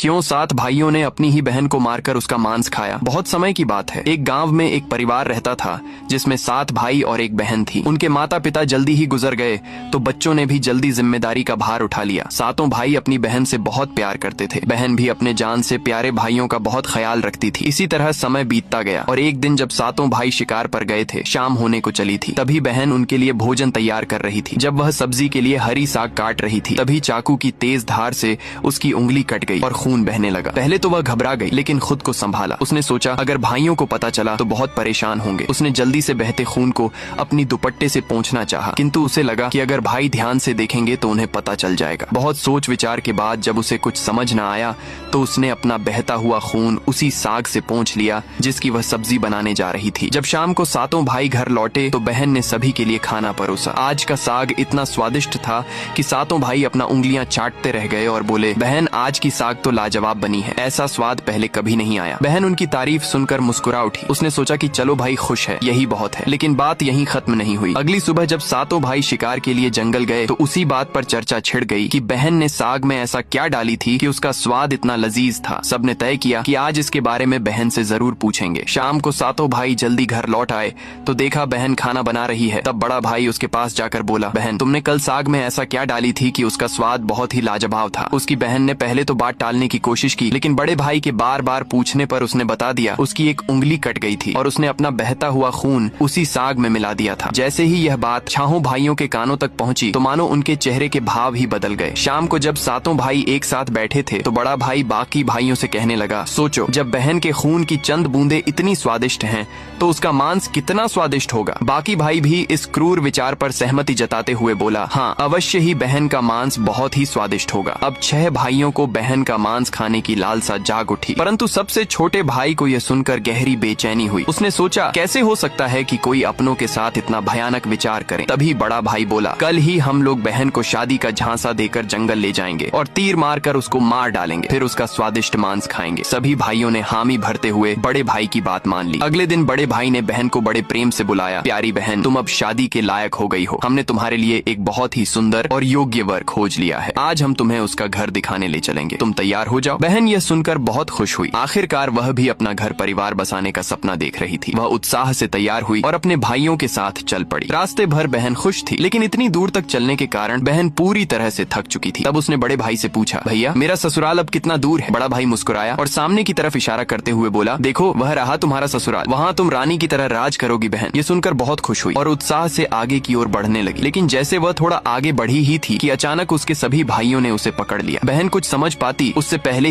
क्यों 7 भाइयों ने अपनी ही बहन को मारकर उसका मांस खाया। बहुत समय की बात है। एक गांव में एक परिवार रहता था जिसमें 7 भाई और एक बहन थी। उनके माता पिता जल्दी ही गुजर गए तो बच्चों ने भी जल्दी जिम्मेदारी का भार उठा लिया। 7 भाई अपनी बहन से बहुत प्यार करते थे। बहन भी अपने जान से प्यारे भाइयों का बहुत ख्याल रखती थी। इसी तरह समय बीतता गया और एक दिन जब 7 भाई शिकार पर गए थे, शाम होने को चली थी, तभी बहन उनके लिए भोजन तैयार कर रही थी। जब वह सब्जी के लिए हरी साग काट रही थी, तभी चाकू की तेज धार से उसकी उंगली कट गई और खून बहने लगा। पहले तो वह घबरा गई, लेकिन खुद को संभाला। उसने सोचा अगर भाइयों को पता चला तो बहुत परेशान होंगे। उसने जल्दी से बहते खून को अपनी दुपट्टे से पोंछना चाहा, किंतु उसे लगा कि अगर भाई ध्यान से देखेंगे तो उन्हें पता चल जाएगा। बहुत सोच विचार के बाद जब उसे कुछ समझ न आया तो उसने अपना बहता हुआ खून उसी साग से पोंछ लिया जिसकी वह सब्जी बनाने जा रही थी। जब शाम को 7 भाई घर लौटे तो बहन ने सभी के लिए खाना परोसा। आज का साग इतना स्वादिष्ट था कि 7 भाई अपना उंगलियां चाटते रह गए और बोले, बहन आज की साग तो लाजवाब बनी है, ऐसा स्वाद पहले कभी नहीं आया। बहन उनकी तारीफ सुनकर मुस्कुरा उठी। उसने सोचा कि चलो भाई खुश है, यही बहुत है। लेकिन बात यहीं खत्म नहीं हुई। अगली सुबह जब 7 भाई शिकार के लिए जंगल गए तो उसी बात पर चर्चा छिड़ गई कि बहन ने साग में ऐसा क्या डाली थी कि उसका स्वाद इतना लजीज था। सबने तय किया कि आज इसके बारे में बहन से जरूर पूछेंगे। शाम को 7 भाई जल्दी घर लौट आए तो देखा बहन खाना बना रही है। तब बड़ा भाई उसके पास जाकर बोला, बहन तुमने कल साग में ऐसा क्या डाली थी कि उसका स्वाद बहुत ही लाजवाब था। उसकी बहन ने पहले तो बात टालने की कोशिश की, लेकिन बड़े भाई के बार बार पूछने पर उसने बता दिया उसकी एक उंगली कट गई थी और उसने अपना बहता हुआ खून उसी साग में मिला दिया था। जैसे ही यह बात 6 भाइयों के कानों तक पहुंची तो मानो उनके चेहरे के भाव ही बदल गए। शाम को जब 7 भाई एक साथ बैठे थे तो बड़ा भाई बाकी भाइयों से कहने लगा, सोचो जब बहन के खून की चंद बूंदे इतनी स्वादिष्ट हैं तो उसका मांस कितना स्वादिष्ट होगा। बाकी भाई भी इस क्रूर विचार पर सहमति जताते हुए बोला, हाँ अवश्य ही बहन का मांस बहुत ही स्वादिष्ट होगा। अब 6 भाइयों को बहन का मांस खाने की लालसा जाग उठी, परंतु सबसे छोटे भाई को यह सुनकर गहरी बेचैनी हुई। उसने सोचा कैसे हो सकता है कि कोई अपनों के साथ इतना भयानक विचार करे। तभी बड़ा भाई बोला, कल ही हम लोग बहन को शादी का झांसा देकर जंगल ले जाएंगे और तीर मारकर उसको मार डालेंगे, फिर उसका स्वादिष्ट मांस खाएंगे। सभी भाइयों ने हामी भरते हुए बड़े भाई की बात मान ली। अगले दिन बड़े भाई ने बहन को बड़े प्रेम से बुलाया, प्यारी बहन तुम अब शादी के लायक हो गई हो। हमने तुम्हारे लिए एक बहुत ही सुंदर और योग्य वर खोज लिया है। आज हम तुम्हें उसका घर दिखाने ले चलेंगे, तुम तैयार हो जाओ। बहन यह सुनकर बहुत खुश हुई। आखिरकार वह भी अपना घर परिवार बसाने का सपना देख रही थी। वह उत्साह से तैयार हुई और अपने भाइयों के साथ चल पड़ी। रास्ते भर बहन खुश थी, लेकिन इतनी दूर तक चलने के कारण बहन पूरी तरह से थक चुकी थी। तब उसने बड़े भाई से पूछा, भैया मेरा ससुराल अब कितना दूर है। बड़ा भाई मुस्कुराया और सामने की तरफ इशारा करते हुए बोला, देखो वह रहा तुम्हारा ससुराल, वहाँ तुम रानी की तरह राज करोगी। बहन ये सुनकर बहुत खुश हुई और उत्साह से आगे की ओर बढ़ने लगी। लेकिन जैसे वह थोड़ा आगे बढ़ी ही थी कि अचानक उसके सभी भाइयों ने उसे पकड़ लिया। बहन कुछ समझ पाती उससे पहले